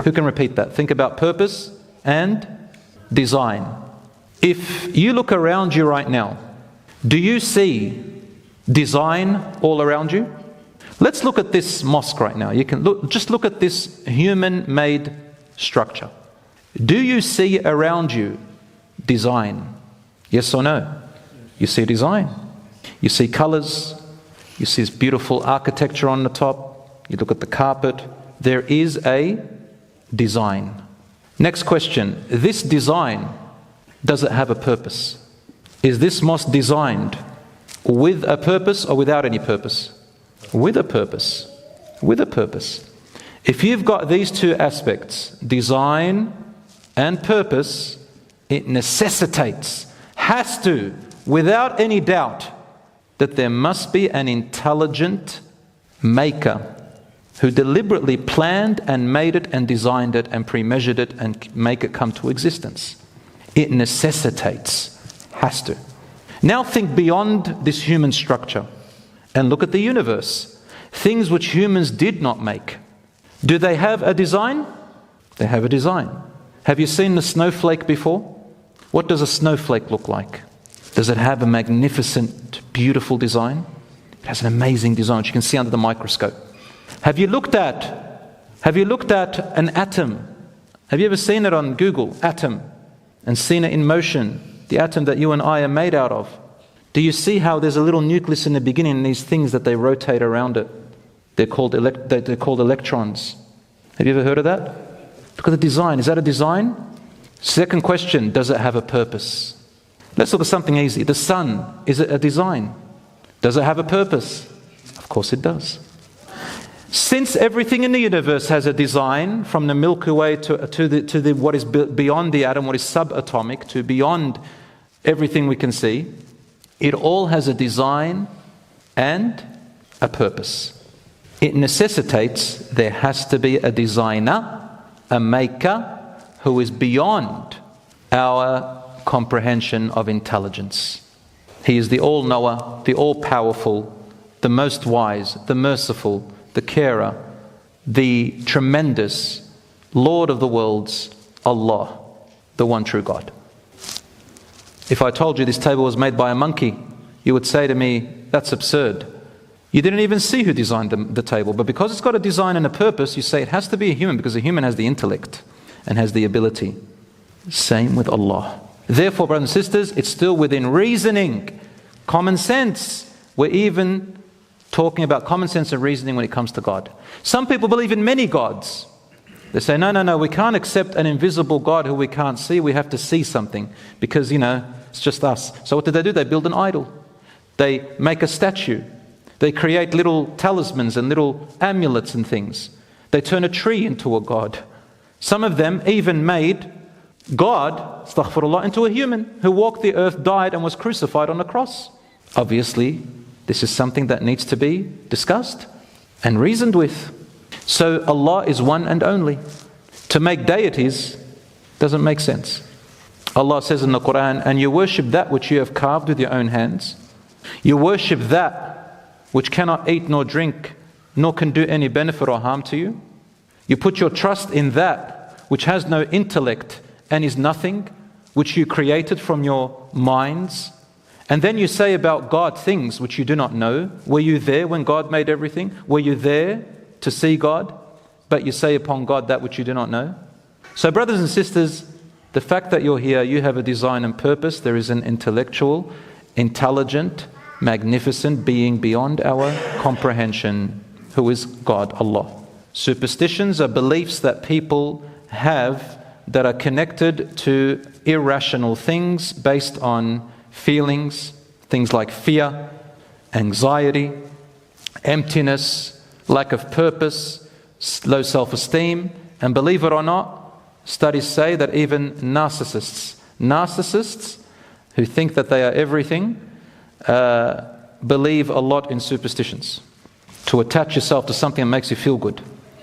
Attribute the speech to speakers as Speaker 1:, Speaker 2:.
Speaker 1: Who can repeat that? Think about purpose and design. If you look around you right now, do you see design all around you? Let's look at this mosque right now. You can just look at this human-made structure. Do you see around you design? Yes or no? You see design. You see colors. You see this beautiful architecture on the top. You look at the carpet. There is a design. Next question. This design, does it have a purpose? Is this mosque designed with a purpose or without any purpose? With a purpose. With a purpose. If you've got these two aspects, design and purpose, it necessitates, has to, without any doubt, that there must be an intelligent maker who deliberately planned and made it and designed it and pre-measured it and make it come to existence. It necessitates, has to. Now think beyond this human structure and look at the universe. Things which humans did not make. Do they have a design? They have a design. Have you seen the snowflake before? What does a snowflake look like? Does it have a magnificent, beautiful design? It has an amazing design which you can see under the microscope. Have you looked at an atom? Have you ever seen it on Google, atom, and seen it in motion? The atom that you and I are made out of. Do you see how there's a little nucleus in the beginning and these things that they rotate around it? They're called electrons. Have you ever heard of that? Look at the design. Is that a design? Second question, does it have a purpose? Let's look at something easy. The sun, is it a design? Does it have a purpose? Of course it does. Since everything in the universe has a design, from the Milky Way to the what is beyond the atom, what is subatomic, to beyond everything we can see, it all has a design and a purpose. It necessitates there has to be a designer, a maker, who is beyond our comprehension of intelligence. He is the all-knower, the all-powerful, the most wise, the merciful, the carer, the tremendous Lord of the worlds, Allah, the one true God. If I told you this table was made by a monkey, you would say to me, that's absurd. You didn't even see who designed the table, but because it's got a design and a purpose, you say it has to be a human because a human has the intellect and has the ability. Same with Allah. Therefore, brothers and sisters, it's still within reasoning, common sense. We're even talking about common sense and reasoning when it comes to God. Some people believe in many gods. They say, no, we can't accept an invisible God who we can't see. We have to see something because, it's just us. So what do? They build an idol. They make a statue. They create little talismans and little amulets and things. They turn a tree into a god. Some of them even made God, astaghfirullah, into a human who walked the earth, died and was crucified on the cross. Obviously, this is something that needs to be discussed and reasoned with. So Allah is one and only. To make deities doesn't make sense. Allah says in the Quran, and you worship that which you have carved with your own hands. You worship that which cannot eat nor drink, nor can do any benefit or harm to you. You put your trust in that which has no intellect and is nothing, which you created from your minds. And then you say about God things which you do not know. Were you there when God made everything? Were you there to see God? But you say upon God that which you do not know. So brothers and sisters, the fact that you're here, you have a design and purpose. There is an intellectual, intelligent, magnificent being beyond our comprehension, who is God, Allah. Superstitions are beliefs that people have that are connected to irrational things based on feelings, things like fear, anxiety, emptiness, lack of purpose, low self-esteem. And believe it or not, studies say that even narcissists who think that they are everything, believe a lot in superstitions. To attach yourself to something that makes you feel good.